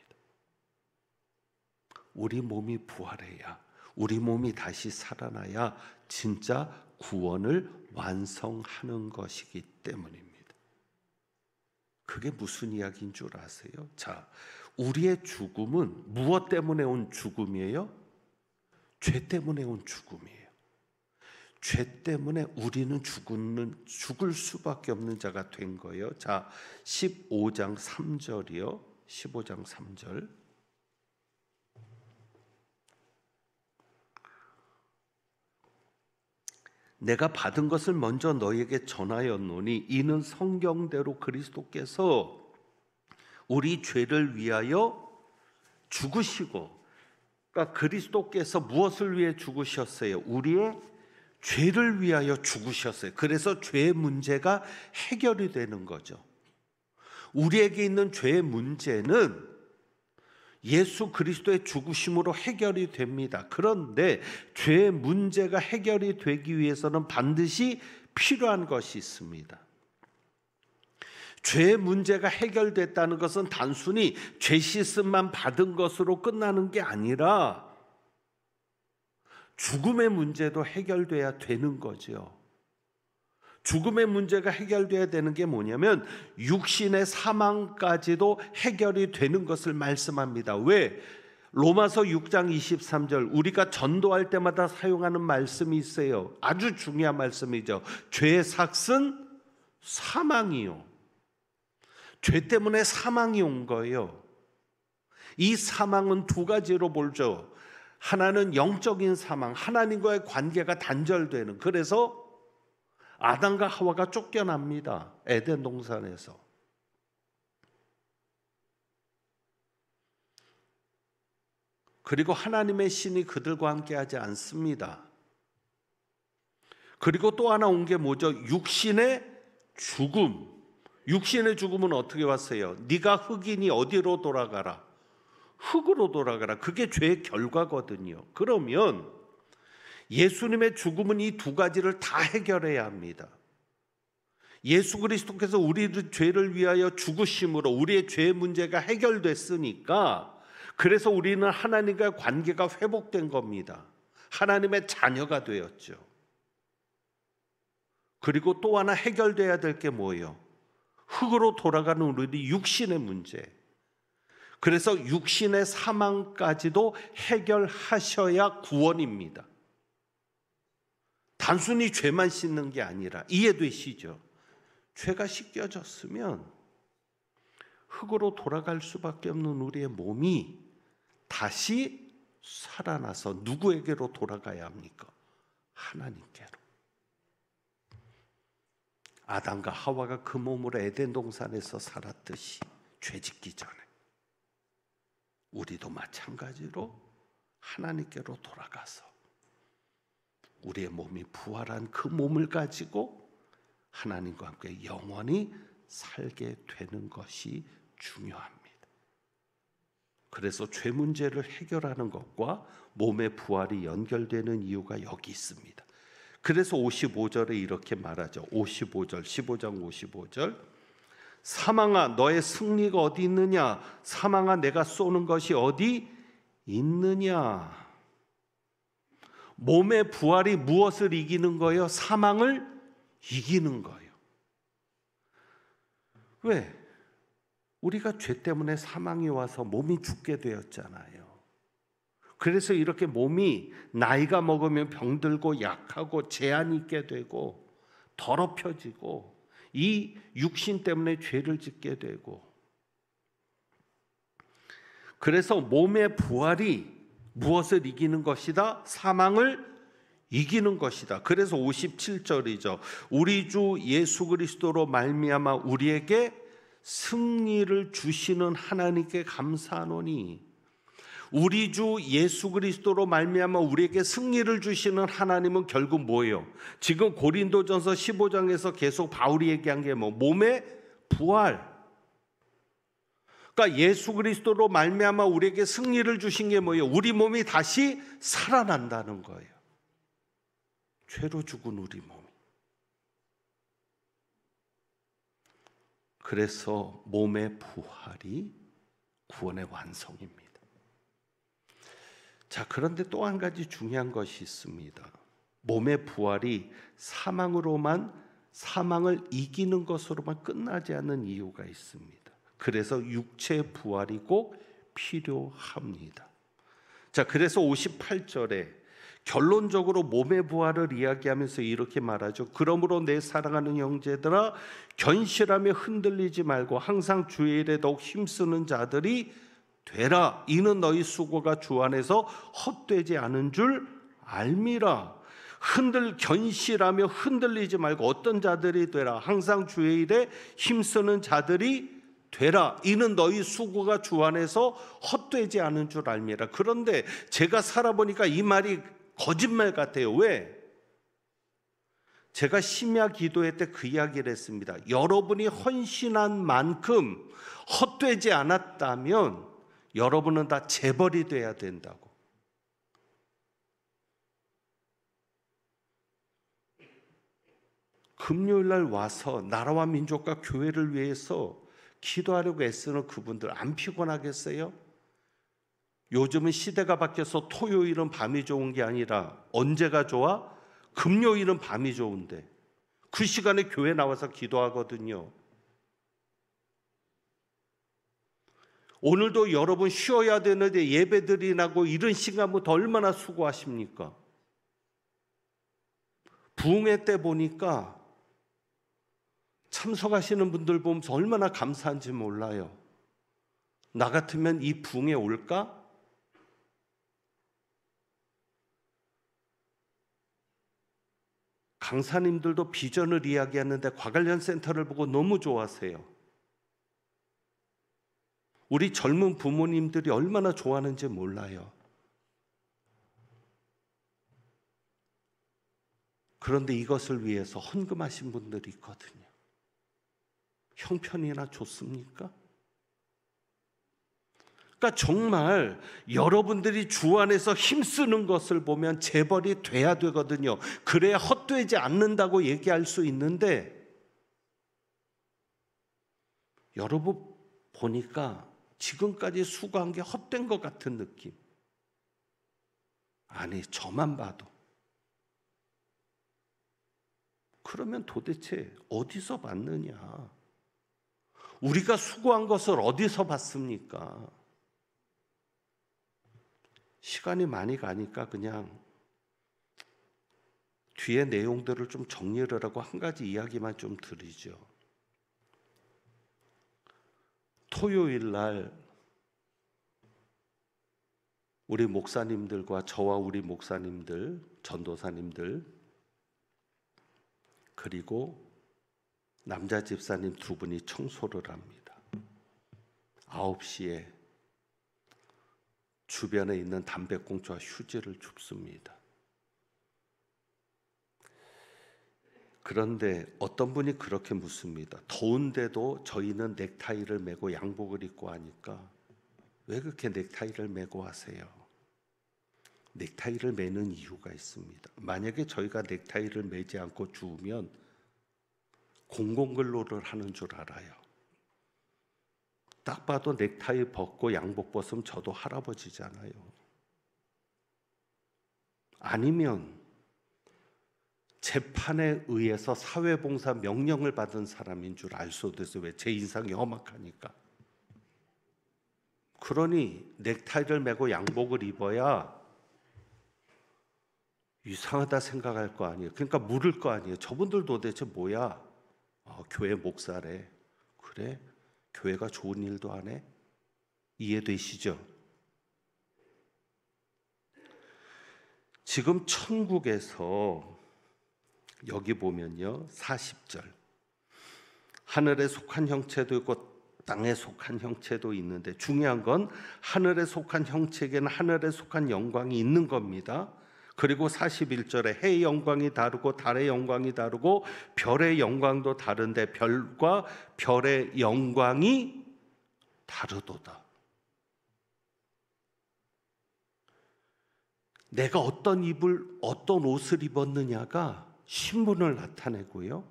우리 몸이 부활해야, 우리 몸이 다시 살아나야 진짜 구원을 완성하는 것이기 때문입니다. 그게 무슨 이야기인 줄 아세요? 자, 우리의 죽음은 무엇 때문에 온 죽음이에요? 죄 때문에 온 죽음이에요. 죄 때문에 우리는 죽을 수밖에 없는 자가 된 거예요. 자, 15장 3절이요. 15장 3절. 내가 받은 것을 먼저 너희에게 전하였노니 이는 성경대로 그리스도께서 우리 죄를 위하여 죽으시고 그러니까 그리스도께서 무엇을 위해 죽으셨어요? 우리의 죄를 위하여 죽으셨어요. 그래서 죄 문제가 해결이 되는 거죠. 우리에게 있는 죄의 문제는 예수 그리스도의 죽으심으로 해결이 됩니다. 그런데 죄의 문제가 해결이 되기 위해서는 반드시 필요한 것이 있습니다. 죄의 문제가 해결됐다는 것은 단순히 죄 씻음만 받은 것으로 끝나는 게 아니라 죽음의 문제도 해결돼야 되는 거죠. 죽음의 문제가 해결돼야 되는 게 뭐냐면 육신의 사망까지도 해결이 되는 것을 말씀합니다. 왜? 로마서 6장 23절 우리가 전도할 때마다 사용하는 말씀이 있어요. 아주 중요한 말씀이죠. 죄의 삭은 사망이요. 죄 때문에 사망이 온 거예요. 이 사망은 두 가지로 보죠. 하나는 영적인 사망, 하나님과의 관계가 단절되는. 그래서 아담과 하와가 쫓겨납니다. 에덴 동산에서. 그리고 하나님의 신이 그들과 함께하지 않습니다. 그리고 또 하나 온 게 뭐죠? 육신의 죽음. 육신의 죽음은 어떻게 왔어요? 네가 흙이니 어디로 돌아가라? 흙으로 돌아가라. 그게 죄의 결과거든요. 그러면 예수님의 죽음은 이 두 가지를 다 해결해야 합니다. 예수 그리스도께서 우리의 죄를 위하여 죽으심으로 우리의 죄의 문제가 해결됐으니까 그래서 우리는 하나님과의 관계가 회복된 겁니다. 하나님의 자녀가 되었죠. 그리고 또 하나 해결돼야 될 게 뭐예요? 흙으로 돌아가는 우리 육신의 문제. 그래서 육신의 사망까지도 해결하셔야 구원입니다. 단순히 죄만 씻는 게 아니라 이해되시죠? 죄가 씻겨졌으면 흙으로 돌아갈 수밖에 없는 우리의 몸이 다시 살아나서 누구에게로 돌아가야 합니까? 하나님께로. 아담과 하와가 그 몸으로 에덴 동산에서 살았듯이 죄 짓기 전에 우리도 마찬가지로 하나님께로 돌아가서 우리의 몸이 부활한 그 몸을 가지고 하나님과 함께 영원히 살게 되는 것이 중요합니다. 그래서 죄 문제를 해결하는 것과 몸의 부활이 연결되는 이유가 여기 있습니다. 그래서 55절에 이렇게 말하죠. 55절, 15장 55절. 사망아 너의 승리가 어디 있느냐? 사망아 내가 쏘는 것이 어디 있느냐? 몸의 부활이 무엇을 이기는 거예요? 사망을 이기는 거예요. 왜? 우리가 죄 때문에 사망이 와서 몸이 죽게 되었잖아요. 그래서 이렇게 몸이 나이가 먹으면 병들고 약하고 제한이 있게 되고 더럽혀지고 이 육신 때문에 죄를 짓게 되고 그래서 몸의 부활이 무엇을 이기는 것이다? 사망을 이기는 것이다. 그래서 57절이죠. 우리 주 예수 그리스도로 말미암아 우리에게 승리를 주시는 하나님께 감사하노니 우리 주 예수 그리스도로 말미암아 우리에게 승리를 주시는 하나님은 결국 뭐예요? 지금 고린도전서 15장에서 계속 바울이 얘기한 게 뭐? 몸의 부활. 그러니까 예수 그리스도로 말미암아 우리에게 승리를 주신 게 뭐예요? 우리 몸이 다시 살아난다는 거예요. 죄로 죽은 우리 몸이. 그래서 몸의 부활이 구원의 완성입니다. 자, 그런데 또 한 가지 중요한 것이 있습니다. 몸의 부활이 사망을 이기는 것으로만 끝나지 않는 이유가 있습니다. 그래서 육체의 부활이 꼭 필요합니다. 자, 그래서 58절에 결론적으로 몸의 부활을 이야기하면서 이렇게 말하죠. 그러므로 내 사랑하는 형제들아 견실하며 흔들리지 말고 항상 주의 일에 더욱 힘쓰는 자들이 되라. 이는 너희 수고가 주 안에서 헛되지 않은 줄 알미라. 견실하며 흔들리지 말고 어떤 자들이 되라. 항상 주의 일에 힘쓰는 자들이 되라. 이는 너희 수고가 주 안에서 헛되지 않은 줄 알미라. 그런데 제가 살아보니까 이 말이 거짓말 같아요. 왜? 제가 심야 기도회 때 그 이야기를 했습니다. 여러분이 헌신한 만큼 헛되지 않았다면 여러분은 다 재벌이 돼야 된다고. 금요일 날 와서 나라와 민족과 교회를 위해서 기도하려고 애쓰는 그분들 안 피곤하겠어요? 요즘은 시대가 바뀌어서 토요일은 밤이 좋은 게 아니라 언제가 좋아? 금요일은 밤이 좋은데 그 시간에 교회 나와서 기도하거든요. 오늘도 여러분 쉬어야 되는데 예배드리라고 이런 시간부터 얼마나 수고하십니까? 부흥회 때 보니까 참석하시는 분들 보면서 얼마나 감사한지 몰라요. 나 같으면 이 부흥회 올까? 강사님들도 비전을 이야기하는데 과관련센터를 보고 너무 좋아하세요. 우리 젊은 부모님들이 얼마나 좋아하는지 몰라요. 그런데 이것을 위해서 헌금하신 분들이 있거든요. 형편이나 좋습니까? 그러니까 정말 여러분들이 주 안에서 힘쓰는 것을 보면 재벌이 돼야 되거든요. 그래야 헛되지 않는다고 얘기할 수 있는데 여러분 보니까 지금까지 수고한 게 헛된 것 같은 느낌. 아니, 저만 봐도. 그러면 도대체 어디서 받느냐? 우리가 수고한 것을 어디서 받습니까? 시간이 많이 가니까 그냥 뒤에 내용들을 좀 정리를 하고 한 가지 이야기만 좀 드리죠. 토요일 날 우리 목사님들과 저와 우리 목사님들, 전도사님들 그리고 남자 집사님 두 분이 청소를 합니다. 9시에 주변에 있는 담배꽁초와 휴지를 줍습니다. 그런데 어떤 분이 그렇게 묻습니다. 더운데도 저희는 넥타이를 메고 양복을 입고 하니까 왜 그렇게 넥타이를 메고 하세요? 넥타이를 매는 이유가 있습니다. 만약에 저희가 넥타이를 매지 않고 주우면 공공근로를 하는 줄 알아요. 딱 봐도 넥타이 벗고 양복 벗으면 저도 할아버지잖아요. 아니면 재판에 의해서 사회봉사 명령을 받은 사람인 줄 알 수도 있어요. 왜? 제 인상이 험악하니까. 그러니 넥타이를 메고 양복을 입어야 이상하다 생각할 거 아니에요. 그러니까 물을 거 아니에요. 저분들 도대체 뭐야? 교회 목사래. 그래? 교회가 좋은 일도 안 해? 이해되시죠? 지금 천국에서 여기 보면요 40절 하늘에 속한 형체도 있고 땅에 속한 형체도 있는데 중요한 건 하늘에 속한 형체에게는 하늘에 속한 영광이 있는 겁니다. 그리고 41절에 해의 영광이 다르고 달의 영광이 다르고 별의 영광도 다른데 별과 별의 영광이 다르도다. 내가 어떤 옷을 입었느냐가 신분을 나타내고요.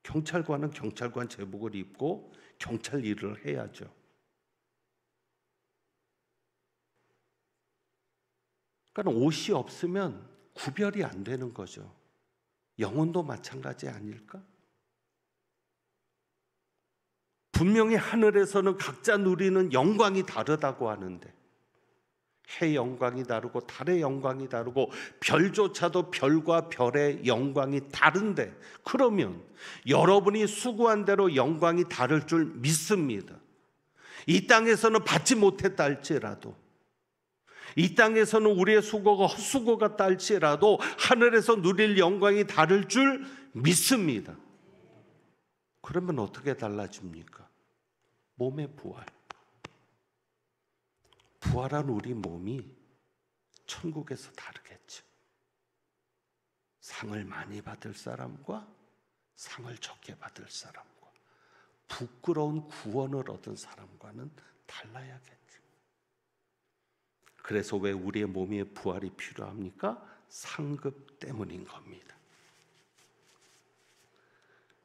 경찰관은 경찰관 제복을 입고 경찰 일을 해야죠. 그러니까 옷이 없으면 구별이 안 되는 거죠. 영혼도 마찬가지 아닐까? 분명히 하늘에서는 각자 누리는 영광이 다르다고 하는데 해 영광이 다르고 달의 영광이 다르고 별조차도 별과 별의 영광이 다른데 그러면 여러분이 수고한 대로 영광이 다를 줄 믿습니다. 이 땅에서는 받지 못했다 할지라도 이 땅에서는 우리의 수고가 헛수고 같다 할지라도 하늘에서 누릴 영광이 다를 줄 믿습니다. 그러면 어떻게 달라집니까? 몸의 부활. 부활한 우리 몸이 천국에서 다르겠죠. 상을 많이 받을 사람과 상을 적게 받을 사람과 부끄러운 구원을 얻은 사람과는 달라야겠죠. 그래서 왜 우리의 몸의 부활이 필요합니까? 상급 때문인 겁니다.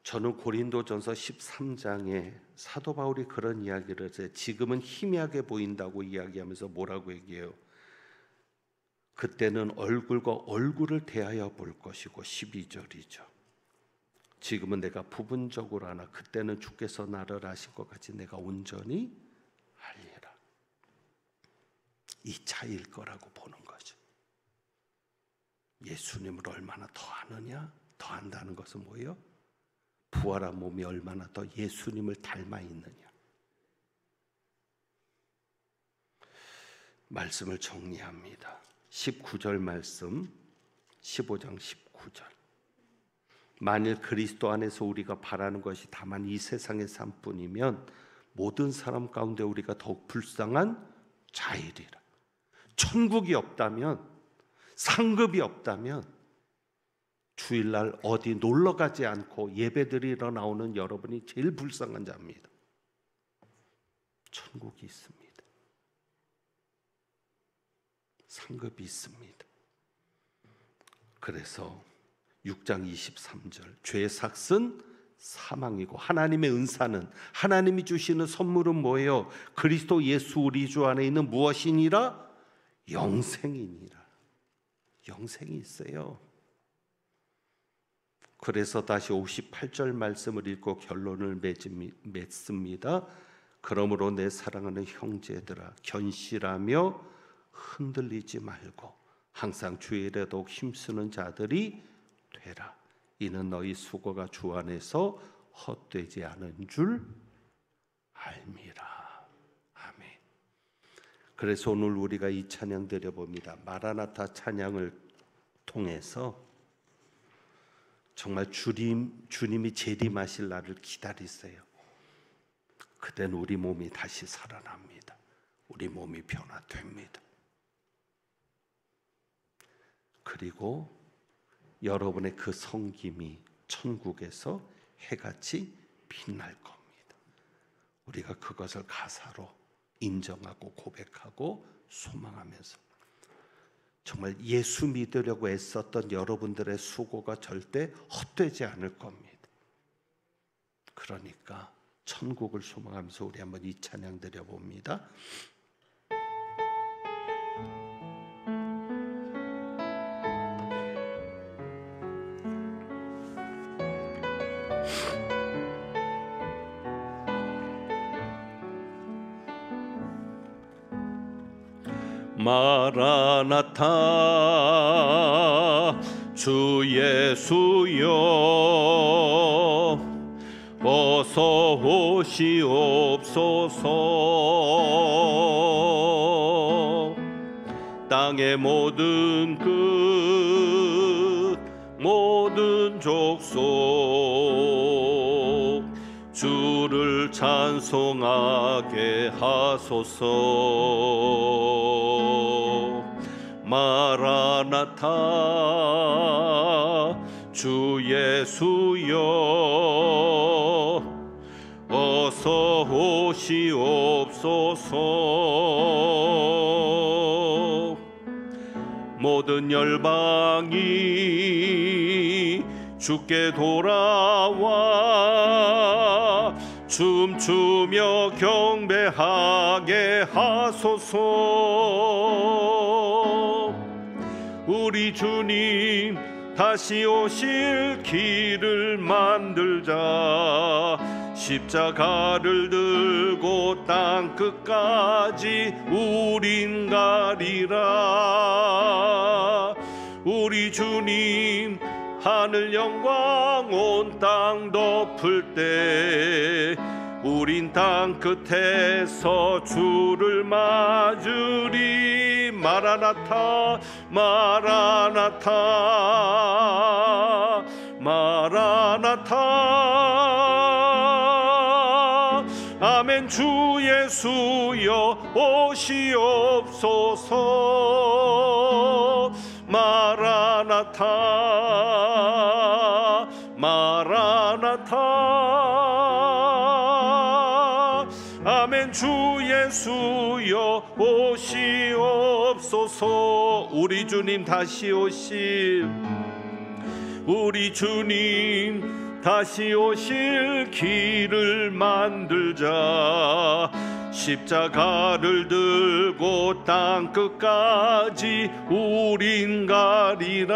저는 고린도전서 13장에 사도 바울이 그런 이야기를 해서 지금은 희미하게 보인다고 이야기하면서 뭐라고 얘기해요? 그때는 얼굴과 얼굴을 대하여 볼 것이고 12절이죠. 지금은 내가 부분적으로 하나 그때는 주께서 나를 아실 것 같이 내가 온전히 하리라. 이 차이일 거라고 보는 거죠. 예수님을 얼마나 더 아느냐? 더 안다는 것은 뭐예요? 부활한 몸이 얼마나 더 예수님을 닮아 있느냐. 말씀을 정리합니다. 19절 말씀, 15장 19절. 만일 그리스도 안에서 우리가 바라는 것이 다만 이 세상의 삶뿐이면 모든 사람 가운데 우리가 더욱 불쌍한 자일이라. 천국이 없다면, 상급이 없다면 주일날 어디 놀러 가지 않고 예배드리러 나오는 여러분이 제일 불쌍한 자입니다. 천국이 있습니다. 상급이 있습니다. 그래서 6장 23절 죄의 삭은 사망이고 하나님의 은사는, 하나님이 주시는 선물은 뭐예요? 그리스도 예수 우리 주 안에 있는 무엇이니라? 영생이니라. 영생이 있어요. 그래서 다시 58절 말씀을 읽고 결론을 맺습니다. 그러므로 내 사랑하는 형제들아, 견실하며 흔들리지 말고 항상 주의 일에 더욱 힘쓰는 자들이 되라. 이는 너희 수고가 주 안에서 헛되지 않은 줄 알미라. 아멘. 그래서 오늘 우리가 이 찬양 드려봅니다. 마라나타 찬양을 통해서 정말 주님이 재림하실 날을 기다리세요. 그땐 우리 몸이 다시 살아납니다. 우리 몸이 변화됩니다. 그리고 여러분의 그 섬김이 천국에서 해같이 빛날 겁니다. 우리가 그것을 가사로 인정하고 고백하고 소망하면서 정말 예수 믿으려고 애썼던 여러분들의 수고가 절대 헛되지 않을 겁니다. 그러니까 천국을 소망하면서 우리 한번 이 찬양 드려봅니다. 마라나타 주 예수여 어서 오시옵소서. 땅의 모든 끝 모든 족속 주를 찬송하게 하소서. 마라나타 주 예수여 어서 오시옵소서. 모든 열방이 주께 돌아와 춤추며 경배하게 하소서. 우리 주님 다시 오실 길을 만들자. 십자가를 들고 땅끝까지 우린 가리라. 우리 주님 하늘 영광 온 땅 덮을 때 우린 땅 끝에서 주를 맞으리. 마라나타 마라나타 마라나타. 아멘. 주 예수여 오시옵소서. 마라나타 마라나타. 아멘. 주 예수여 오시옵소서. 우리 주님 다시 오실, 우리 주님 다시 오실 길을 만들자. 십자가를 들고 땅끝까지 우린 가리라.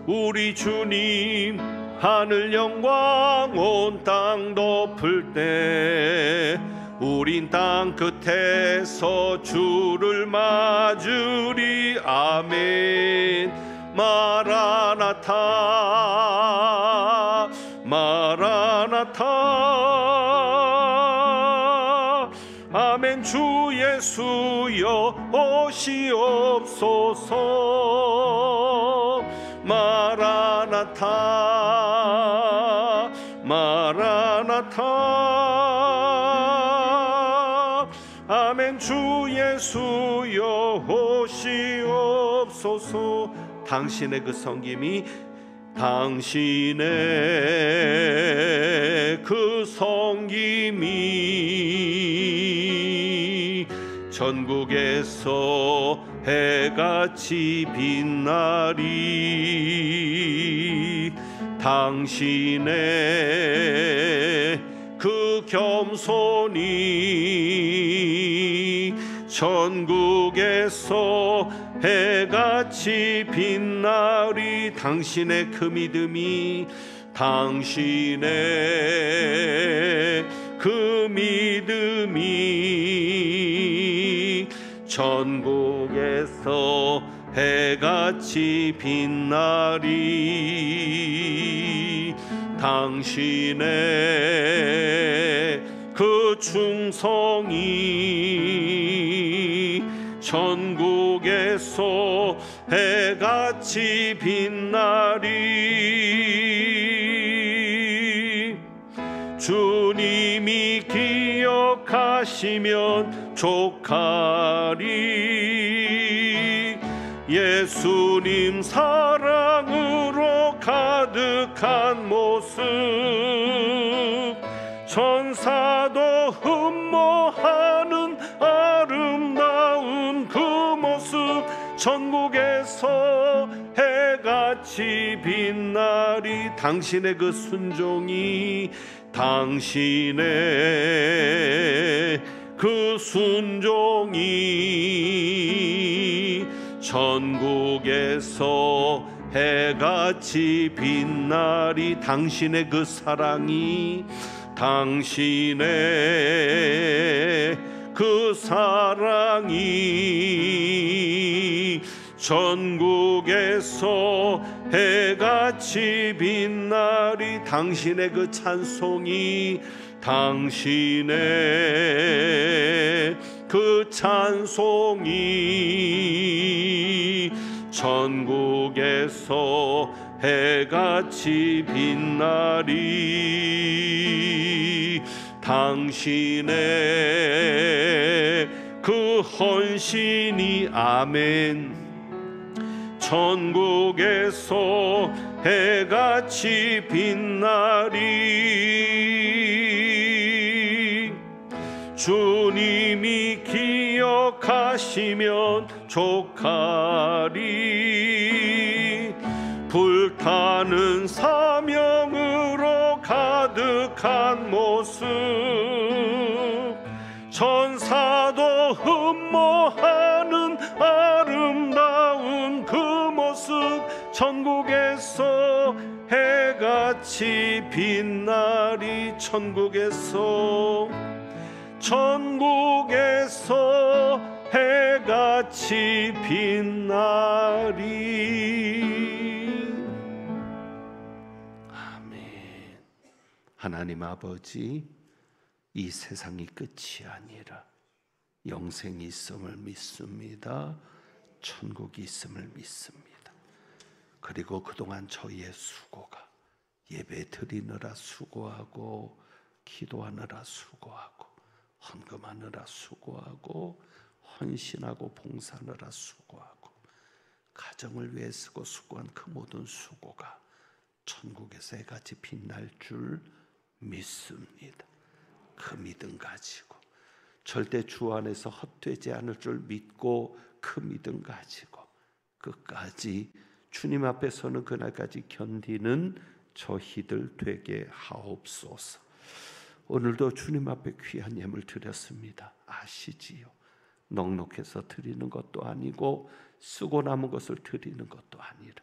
우리 주님 하늘 영광 온 땅 덮을 때 우린 땅 끝에서 주를 맞으리. 아멘. 마라나타 마라나타. 아멘. 주 예수여 오시옵소서. 마라나타 마라나타. 아멘. 주 예수여 오시옵소서. 당신의 그 섬김이, 당신의 그 섬김이 전국에서 해같이 빛나리. 당신의 그 겸손이 전국에서 해같이 빛나리. 당신의 그 믿음이, 당신의 그 믿음이 전국에서 해같이 빛나리. 당신의 그 충성이 전국에서 해같이 빛나리. 주님이 기억하시면 족하리. 예수님 사랑으로 가득한 모습, 천사도 흠모하는 아름다운 그 모습 전국에서 해같이 빛나리. 당신의 그 순종이, 당신의 그 순종이 전국에서 해같이 빛나리. 당신의 그 사랑이, 당신의 그 사랑이 전국에서 해같이 빛나리. 당신의 그 찬송이, 당신의 그 찬송이 전국에서 해같이 빛나리. 당신의 그 헌신이, 아멘, 전국에서 해같이 빛나리. 주님이 기억하시면 족하리. 불타는 사명으로 가득한 모습, 천사도 흠모하는 아름다운 그 모습 전국에서 해같이 빛나리. 천국에서 해같이 빛나리. 아멘. 하나님 아버지, 이 세상이 끝이 아니라 영생이 있음을 믿습니다. 천국이 있음을 믿습니다. 그리고 그동안 저희의 수고가, 예배 드리느라 수고하고 기도하느라 수고하고 헌금하느라 수고하고 헌신하고 봉사하느라 수고하고 가정을 위해 쓰고 수고한 그 모든 수고가 천국에서 해같이 빛날 줄 믿습니다. 그 믿음 가지고 절대 주 안에서 헛되지 않을 줄 믿고 그 믿음 가지고 끝까지 주님 앞에 서는 그날까지 견디는 저희들 되게 하옵소서. 오늘도 주님 앞에 귀한 예물 드렸습니다. 아시지요? 넉넉해서 드리는 것도 아니고 쓰고 남은 것을 드리는 것도 아니라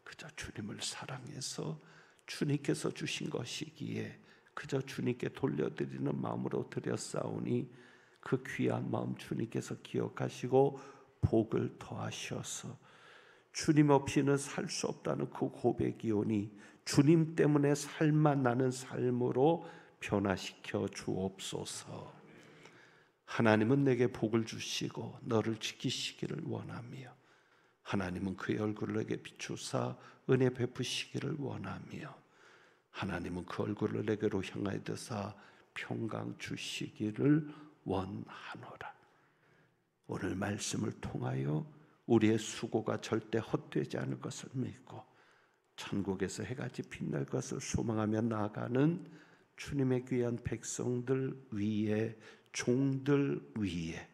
그저 주님을 사랑해서 주님께서 주신 것이기에 그저 주님께 돌려드리는 마음으로 드렸사오니 그 귀한 마음 주님께서 기억하시고 복을 더하셔서 주님 없이는 살 수 없다는 그 고백이 오니 주님 때문에 살만 나는 삶으로 변화시켜 주옵소서. 하나님은 내게 복을 주시고 너를 지키시기를 원하며 하나님은 그의 얼굴을 내게 비추사 은혜 베푸시기를 원하며 하나님은 그 얼굴을 내게로 향하여 드사 평강 주시기를 원하노라. 오늘 말씀을 통하여 우리의 수고가 절대 헛되지 않을 것을 믿고 천국에서 해같이 빛날 것을 소망하며 나아가는 주님의 귀한 백성들 위에 종들 위에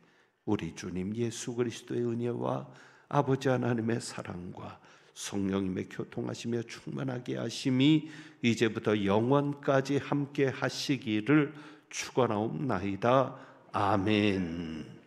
우리 주님 예수 그리스도의 은혜와 아버지 하나님의 사랑과 성령님의 교통하시며 충만하게 하심이 이제부터 영원까지 함께 하시기를 축원하옵나이다. 아멘.